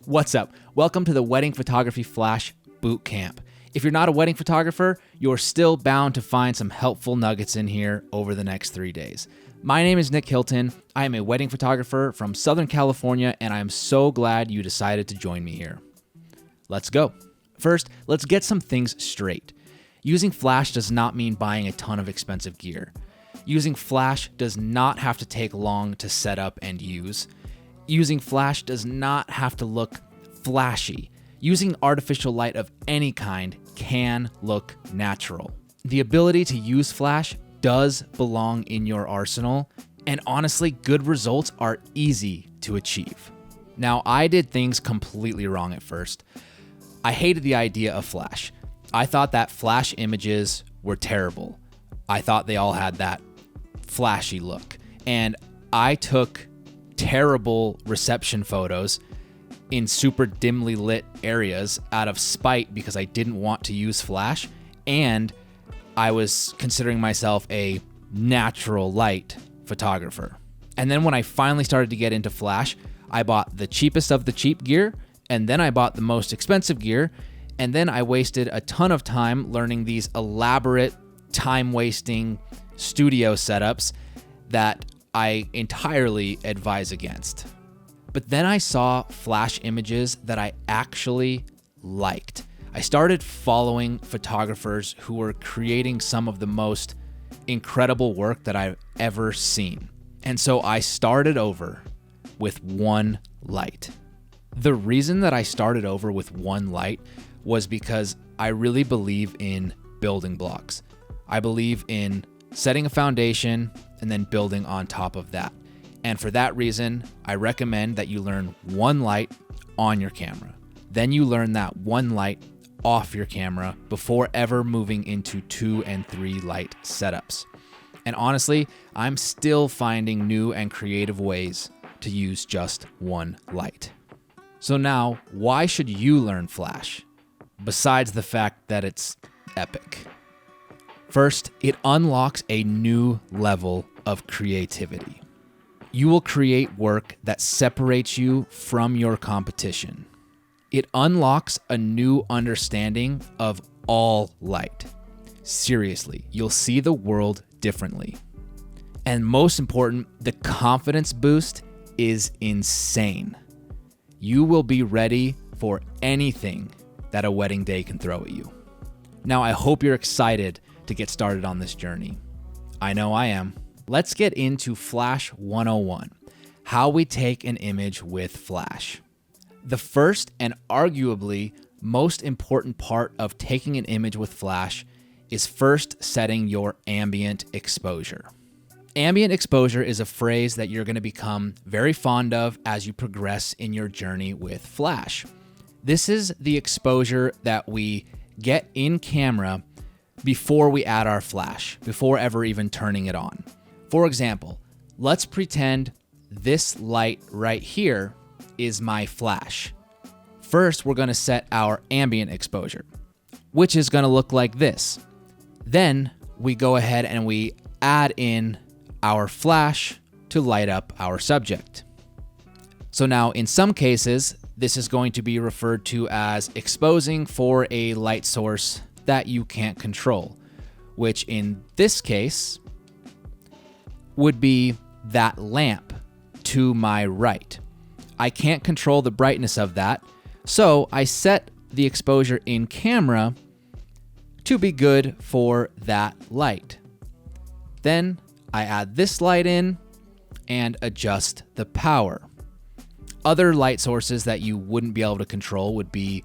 What's up? Welcome to the Wedding Photography Flash Bootcamp. If you're not a wedding photographer, you're still bound to find some helpful nuggets in here over the next 3 days. My name is Nick Hilton. I am a wedding photographer from Southern California, and I am so glad you decided to join me here. Let's go. First, let's get some things straight. Using flash does not mean buying a ton of expensive gear. Using flash does not have to take long to set up and use. Using flash does not have to look flashy. Using artificial light of any kind can look natural. The ability to use flash does belong in your arsenal, and honestly, good results are easy to achieve. Now, I did things completely wrong at first. I hated the idea of flash. I thought that flash images were terrible. I thought they all had that flashy look, and I took terrible reception photos in super dimly lit areas out of spite because I didn't want to use flash, and I was considering myself a natural light photographer. And then when I finally started to get into flash, I bought the cheapest of the cheap gear, and then I bought the most expensive gear, and then I wasted a ton of time learning these elaborate, time-wasting studio setups that I entirely advise against. But then I saw flash images that I actually liked. I started following photographers who were creating some of the most incredible work that I've ever seen. And so I started over with one light. The reason that I started over with one light was because I really believe in building blocks. I believe in setting a foundation and then building on top of that. And for that reason, I recommend that you learn one light on your camera. Then you learn that one light off your camera before ever moving into 2 and 3 light setups. And honestly, I'm still finding new and creative ways to use just one light. So now, why should you learn flash? Besides the fact that it's epic. First, it unlocks a new level of creativity. You will create work that separates you from your competition. It unlocks a new understanding of all light. Seriously, you'll see the world differently. And most important, the confidence boost is insane. You will be ready for anything that a wedding day can throw at you. Now, I hope you're excited to get started on this journey. I know I am. Let's get into Flash 101, how we take an image with flash. The first and arguably most important part of taking an image with flash is first setting your ambient exposure. Ambient exposure is a phrase that you're going to become very fond of as you progress in your journey with flash. This is the exposure that we get in camera before we add our flash, before ever even turning it on. For example, let's pretend this light right here is my flash. First, we're going to set our ambient exposure, which is going to look like this. Then we go ahead and we add in our flash to light up our subject. So now in some cases, this is going to be referred to as exposing for a light source that you can't control, which in this case would be that lamp to my right. I can't control the brightness of that, so I set the exposure in camera to be good for that light. Then I add this light in and adjust the power. Other light sources that you wouldn't be able to control would be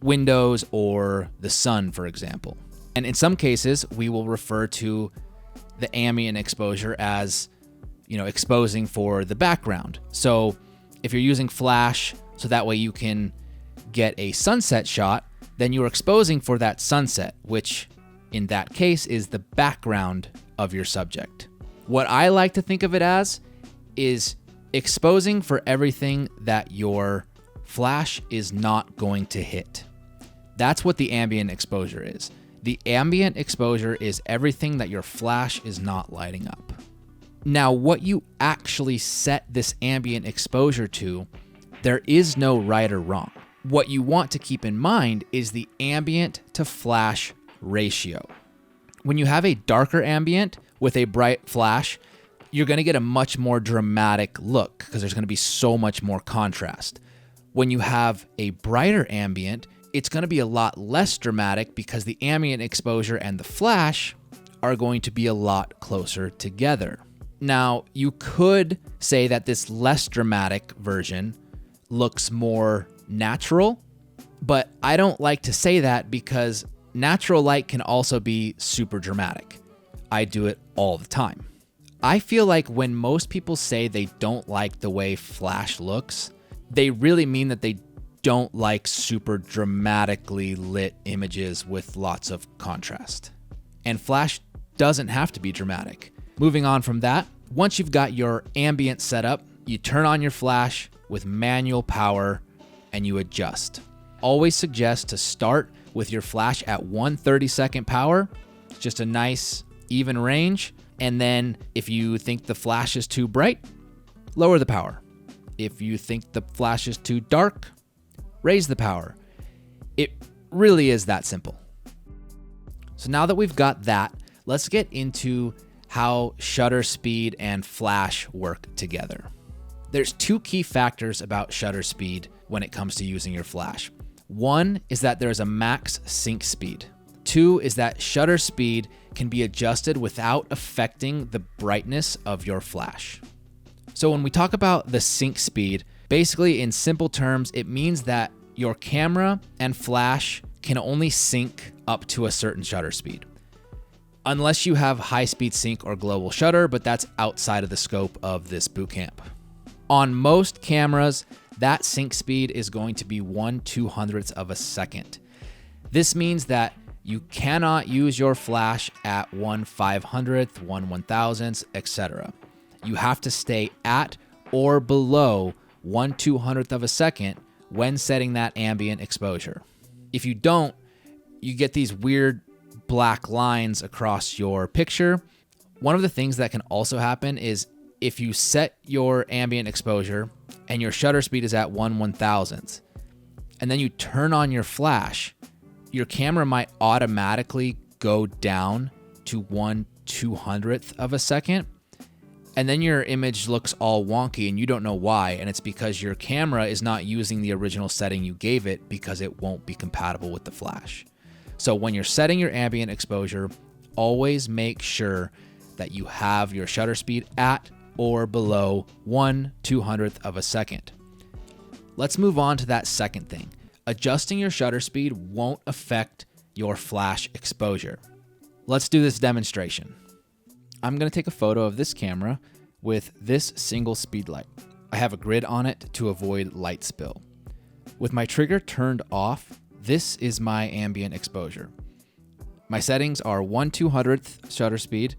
windows or the sun, for example. And in some cases, we will refer to the ambient exposure as, exposing for the background. So if you're using flash so that way you can get a sunset shot, then you're exposing for that sunset, which in that case is the background of your subject. What I like to think of it as is exposing for everything that your flash is not going to hit. That's what the ambient exposure is. The ambient exposure is everything that your flash is not lighting up. Now, what you actually set this ambient exposure to There is no right or wrong. What you want to keep in mind is the ambient to flash ratio. When you have a darker ambient with a bright flash, you're going to get a much more dramatic look because there's going to be so much more contrast. When you have a brighter ambient, it's going to be a lot less dramatic because the ambient exposure and the flash are going to be a lot closer together. Now, you could say that this less dramatic version looks more natural, but I don't like to say that because natural light can also be super dramatic. I do it all the time. I feel like when most people say they don't like the way flash looks, they really mean that they don't like super dramatically lit images with lots of contrast. And flash doesn't have to be dramatic. Moving on from that, once you've got your ambient set up, you turn on your flash with manual power and you adjust. Always suggest to start with your flash at 1/32 power, just a nice even range. And then if you think the flash is too bright, lower the power. If you think the flash is too dark, raise the power. It really is that simple. So now that we've got that, let's get into how shutter speed and flash work together. There's two key factors about shutter speed when it comes to using your flash. One is that there's a max sync speed. Two is that shutter speed can be adjusted without affecting the brightness of your flash. So when we talk about the sync speed, basically in simple terms, it means that your camera and flash can only sync up to a certain shutter speed. Unless you have high-speed sync or global shutter, but that's outside of the scope of this bootcamp. On most cameras, that sync speed is going to be 1/200th of a second. This means that you cannot use your flash at 1/500th, 1/1000th, etc. You have to stay at or below 1/200th of a second when setting that ambient exposure. If you don't, you get these weird black lines across your picture. One of the things that can also happen is if you set your ambient exposure and your shutter speed is at 1/1000th, and then you turn on your flash, your camera might automatically go down to 1/200th of a second. And then your image looks all wonky and you don't know why. And it's because your camera is not using the original setting you gave it because it won't be compatible with the flash. So when you're setting your ambient exposure, always make sure that you have your shutter speed at or below 1/200th of a second. Let's move on to that second thing. Adjusting your shutter speed won't affect your flash exposure. Let's do this demonstration. I'm going to take a photo of this camera with this single speedlight. I have a grid on it to avoid light spill. With my trigger turned off, this is my ambient exposure. My settings are 1/200th shutter speed,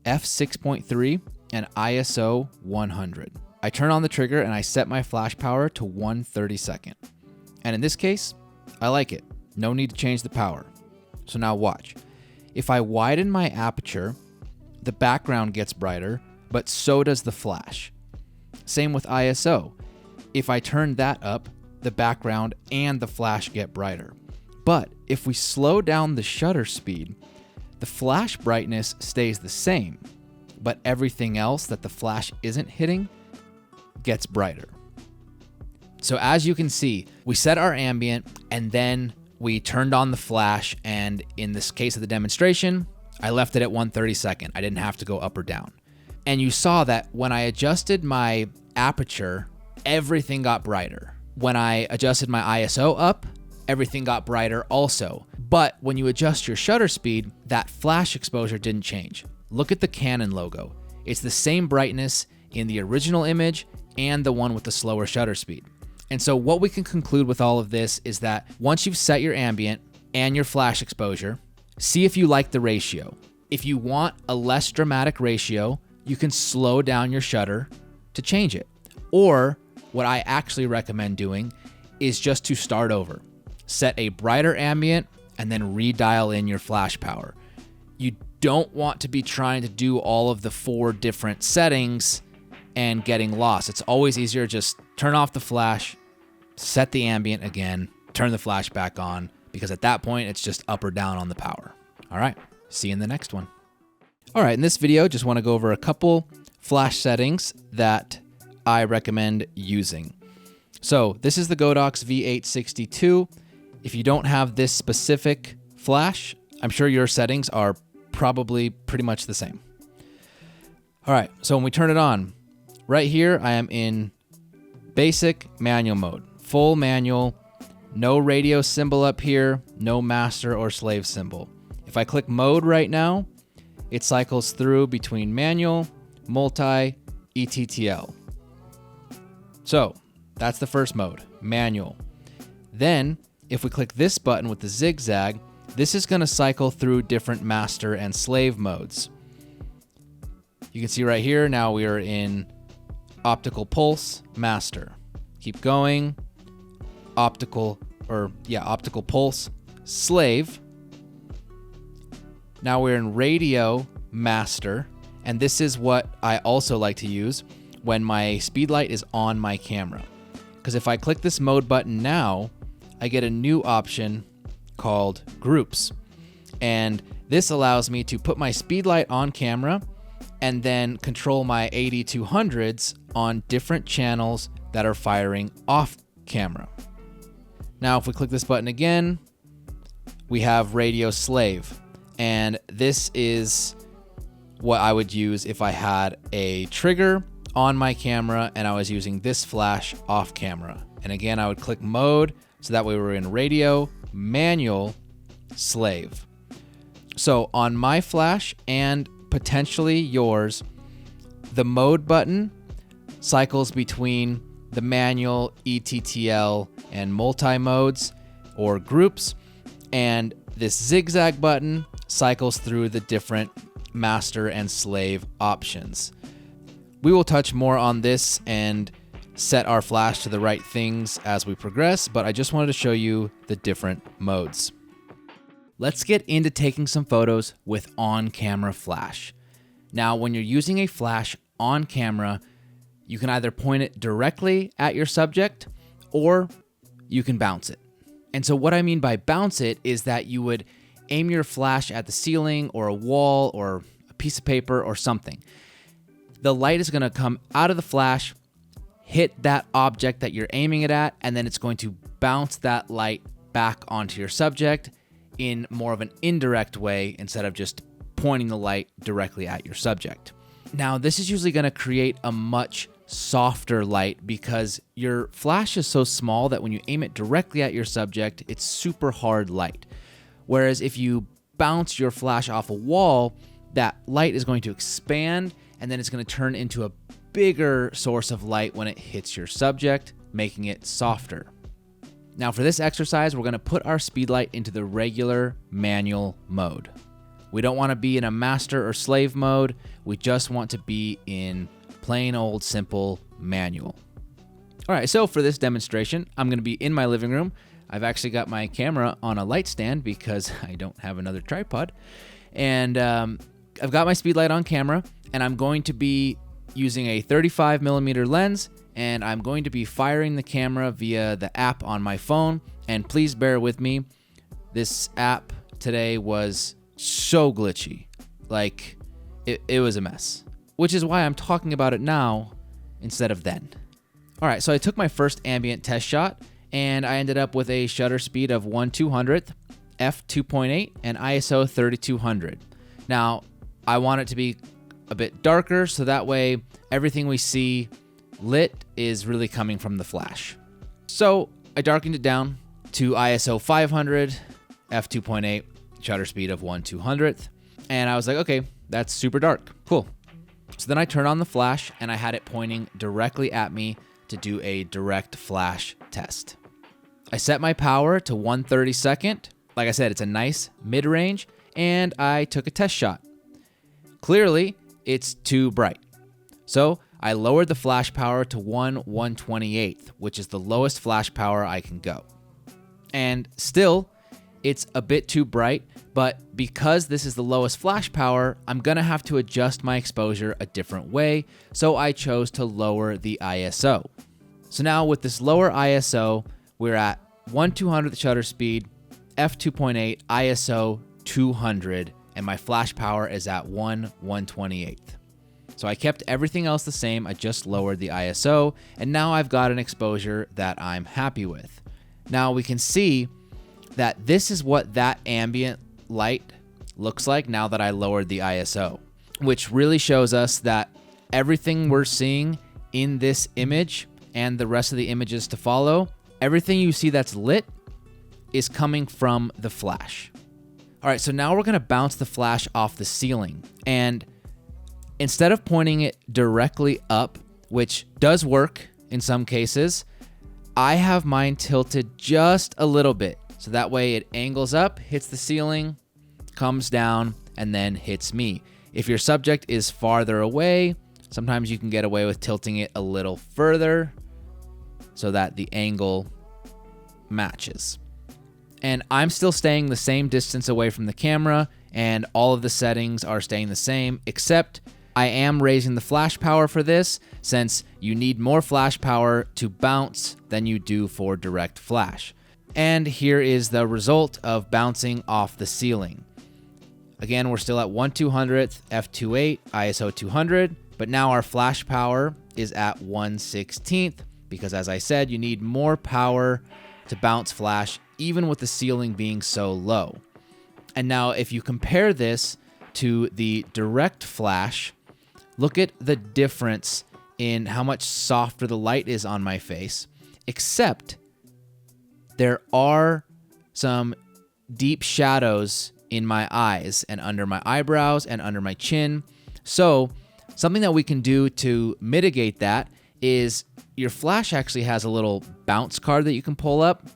f6.3, and ISO 100. I turn on the trigger and I set my flash power to 1/32. And in this case, I like it. No need to change the power. So now watch. If I widen my aperture, the background gets brighter, but so does the flash. Same with ISO. If I turn that up, the background and the flash get brighter. But if we slow down the shutter speed, the flash brightness stays the same, but everything else that the flash isn't hitting gets brighter. So as you can see, we set our ambient and then we turned on the flash, and in this case of the demonstration, I left it at 1/32. I didn't have to go up or down. And you saw that when I adjusted my aperture, everything got brighter. When I adjusted my ISO up, everything got brighter also. But when you adjust your shutter speed, that flash exposure didn't change. Look at the Canon logo. It's the same brightness in the original image and the one with the slower shutter speed. And so what we can conclude with all of this is that once you've set your ambient and your flash exposure, see if you like the ratio. If you want a less dramatic ratio, you can slow down your shutter to change it. Or what I actually recommend doing is just to start over. Set a brighter ambient and then redial in your flash power. You don't want to be trying to do all of the 4 different settings and getting lost. It's always easier to just turn off the flash, set the ambient again, turn the flash back on, because at that point, it's just up or down on the power. All right, see you in the next one. All right, in this video, just want to go over a couple flash settings that I recommend using. So this is the Godox V862. If you don't have this specific flash, I'm sure your settings are probably pretty much the same. All right, so when we turn it on, right here, I am in basic manual mode, full manual, no radio symbol up here, no master or slave symbol. If I click mode right now, it cycles through between manual, multi, ETTL. So that's the first mode, manual. Then if we click this button with the zigzag, this is going to cycle through different master and slave modes. You can see right here, now we are in optical pulse, master. Keep going, optical pulse, slave. Now we're in radio, master, and this is what I also like to use when my speedlight is on my camera. Because if I click this mode button now, I get a new option called groups. And this allows me to put my speedlight on camera and then control my 8200s on different channels that are firing off camera. Now, if we click this button again, we have radio slave. And this is what I would use if I had a trigger on my camera and I was using this flash off camera. And again, I would click mode, so that way we're in radio, manual, slave. So on my flash and potentially yours, the mode button cycles between the manual, ETTL, and multi-modes or groups, and this zigzag button cycles through the different master and slave options. We will touch more on this and set our flash to the right things as we progress, but I just wanted to show you the different modes. Let's get into taking some photos with on-camera flash. Now, when you're using a flash on camera, you can either point it directly at your subject or you can bounce it. And so what I mean by bounce it is that you would aim your flash at the ceiling or a wall or a piece of paper or something. The light is going to come out of the flash, hit that object that you're aiming it at, and then it's going to bounce that light back onto your subject in more of an indirect way instead of just pointing the light directly at your subject. Now, this is usually going to create a much softer light because your flash is so small that when you aim it directly at your subject, it's super hard light. Whereas if you bounce your flash off a wall, that light is going to expand and then it's going to turn into a bigger source of light when it hits your subject, making it softer. Now for this exercise, we're going to put our speedlight into the regular manual mode. We don't want to be in a master or slave mode. We just want to be in plain old simple manual. All right, so for this demonstration, I'm going to be in my living room. I've actually got my camera on a light stand because I don't have another tripod. And I've got my speedlight on camera, and I'm going to be using a 35mm lens, and I'm going to be firing the camera via the app on my phone. And please bear with me. This app today was so glitchy. Like, it was a mess, which is why I'm talking about it now instead of then. All right, so I took my first ambient test shot, and I ended up with a shutter speed of 1/200th, f2.8, and ISO 3200. Now, I want it to be a bit darker, so that way everything we see lit is really coming from the flash. So I darkened it down to ISO 500, f2.8, shutter speed of 1/200th, and I was like, okay, that's super dark, cool. So then I turned on the flash, and I had it pointing directly at me to do a direct flash test. I set my power to 1/32. Like I said, it's a nice mid-range, and I took a test shot. Clearly, it's too bright. So I lowered the flash power to 1/128th, which is the lowest flash power I can go. And still, it's a bit too bright, but because this is the lowest flash power, I'm gonna have to adjust my exposure a different way, so I chose to lower the ISO. So now with this lower ISO, we're at 1/200th shutter speed, f2.8, ISO 200, and my flash power is at 1/128th. So I kept everything else the same, I just lowered the ISO, and now I've got an exposure that I'm happy with. Now we can see that this is what that ambient light looks like now that I lowered the ISO, which really shows us that everything we're seeing in this image and the rest of the images to follow, everything you see that's lit is coming from the flash. All right, so now we're gonna bounce the flash off the ceiling, and instead of pointing it directly up, which does work in some cases, I have mine tilted just a little bit. So that way it angles up, hits the ceiling, comes down, and then hits me. If your subject is farther away, sometimes you can get away with tilting it a little further so that the angle matches. And I'm still staying the same distance away from the camera, and all of the settings are staying the same, except I am raising the flash power for this, since you need more flash power to bounce than you do for direct flash. And here is the result of bouncing off the ceiling. Again, we're still at 1/200th, f2.8, ISO 200, but now our flash power is at 1/16th, because as I said, you need more power to bounce flash, even with the ceiling being so low. And now if you compare this to the direct flash, look at the difference in how much softer the light is on my face, except there are some deep shadows in my eyes and under my eyebrows and under my chin. So something that we can do to mitigate that is your flash actually has a little bounce card that you can pull up.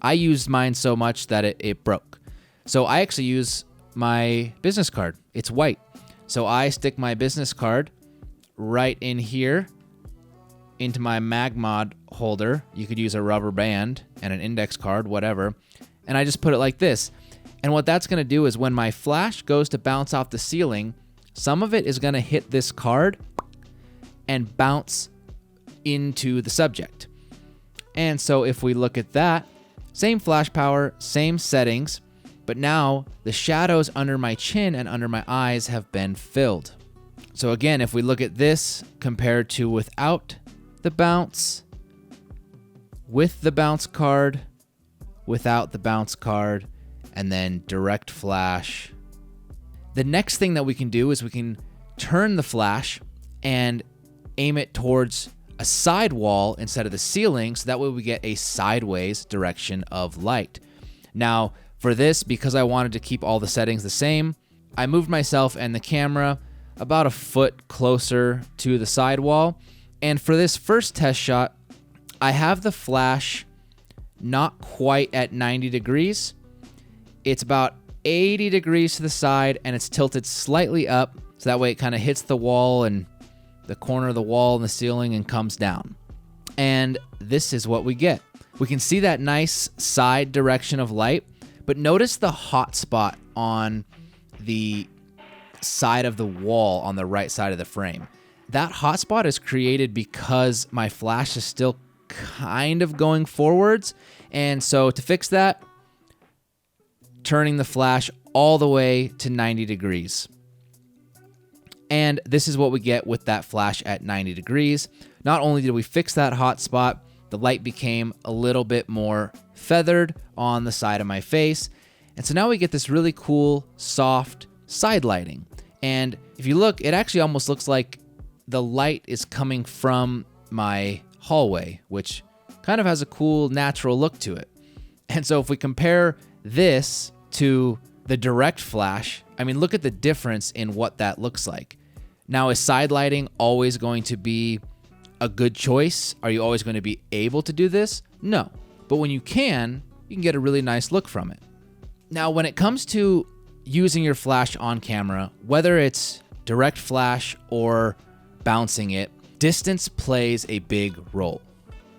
I used mine so much that it broke. So I actually use my business card. It's white. So I stick my business card right in here into my MagMod holder. You could use a rubber band and an index card, whatever. And I just put it like this. And what that's gonna do is when my flash goes to bounce off the ceiling, some of it is gonna hit this card and bounce into the subject. And so if we look at that, same flash power, same settings, but now the shadows under my chin and under my eyes have been filled. So again, if we look at this compared to without the bounce, with the bounce card, without the bounce card, and then direct flash. The next thing that we can do is we can turn the flash and aim it towards a side wall instead of the ceiling, so that way we get a sideways direction of light. Now, for this, because I wanted to keep all the settings the same, I moved myself and the camera about a foot closer to the side wall. And for this first test shot, I have the flash not quite at 90 degrees. It's about 80 degrees to the side, and it's tilted slightly up, so that way it kind of hits the wall and the corner of the wall and the ceiling and comes down. And this is what we get. We can see that nice side direction of light, but notice the hot spot on the side of the wall on the right side of the frame. That hot spot is created because my flash is still kind of going forwards. And so to fix that, turning the flash all the way to 90 degrees. And this is what we get with that flash at 90 degrees. Not only did we fix that hot spot, the light became a little bit more feathered on the side of my face. And so now we get this really cool, soft side lighting. And if you look, it actually almost looks like the light is coming from my hallway, which kind of has a cool, natural look to it. And so if we compare this to the direct flash, I mean, look at the difference in what that looks like. Now, is side lighting always going to be a good choice? Are you always going to be able to do this? No. But when you can get a really nice look from it. Now, when it comes to using your flash on camera, whether it's direct flash or bouncing it, distance plays a big role.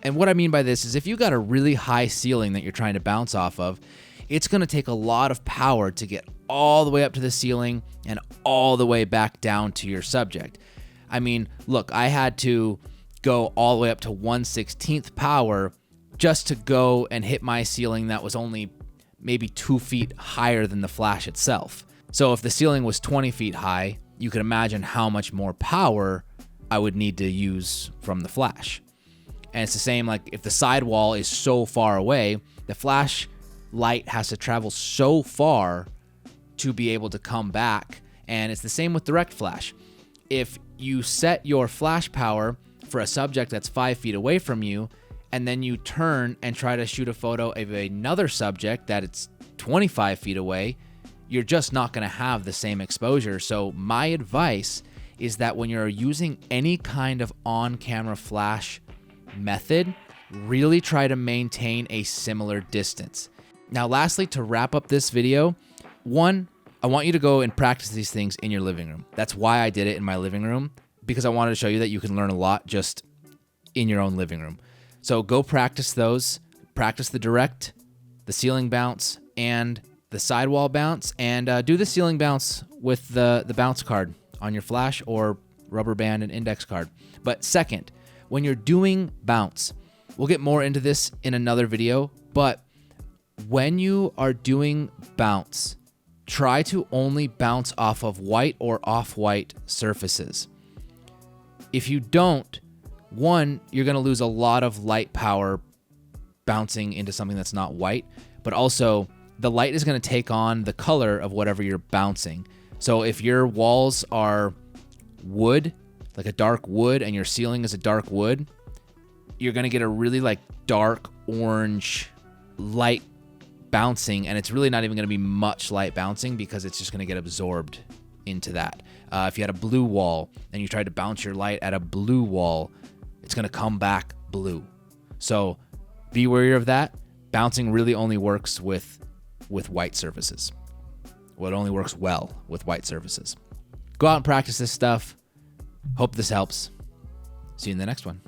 And what I mean by this is if you got a really high ceiling that you're trying to bounce off of, it's going to take a lot of power to get all the way up to the ceiling and all the way back down to your subject. I mean, look, I had to go all the way up to 1/16th power just to go and hit my ceiling that was only maybe 2 feet higher than the flash itself. So if the ceiling was 20 feet high, you could imagine how much more power I would need to use from the flash. And it's the same, like if the sidewall is so far away, the flash light has to travel so far to be able to come back. And it's the same with direct flash. If you set your flash power for a subject that's 5 feet away from you, and then you turn and try to shoot a photo of another subject that it's 25 feet away, you're just not going to have the same exposure. So my advice is that when you're using any kind of on-camera flash method, really try to maintain a similar distance. Now, lastly, to wrap up this video, one, I want you to go and practice these things in your living room. That's why I did it in my living room, because I wanted to show you that you can learn a lot just in your own living room. So go practice those. Practice the direct, the ceiling bounce, and the sidewall bounce, and do the ceiling bounce with the bounce card on your flash or rubber band and index card. But second, when you're doing bounce, we'll get more into this in another video, but when you are doing bounce, try to only bounce off of white or off-white surfaces. If you don't, one, you're going to lose a lot of light power bouncing into something that's not white, but also the light is going to take on the color of whatever you're bouncing. So if your walls are wood, like a dark wood, and your ceiling is a dark wood, you're going to get a really like dark orange light bouncing, and it's really not even going to be much light bouncing because it's just going to get absorbed into that. If you had a blue wall and you tried to bounce your light at a blue wall, it's going to come back blue. So be wary of that. Bouncing really only works with white surfaces. Well, it only works well with white surfaces. Go out and practice this stuff. Hope this helps. See you in the next one.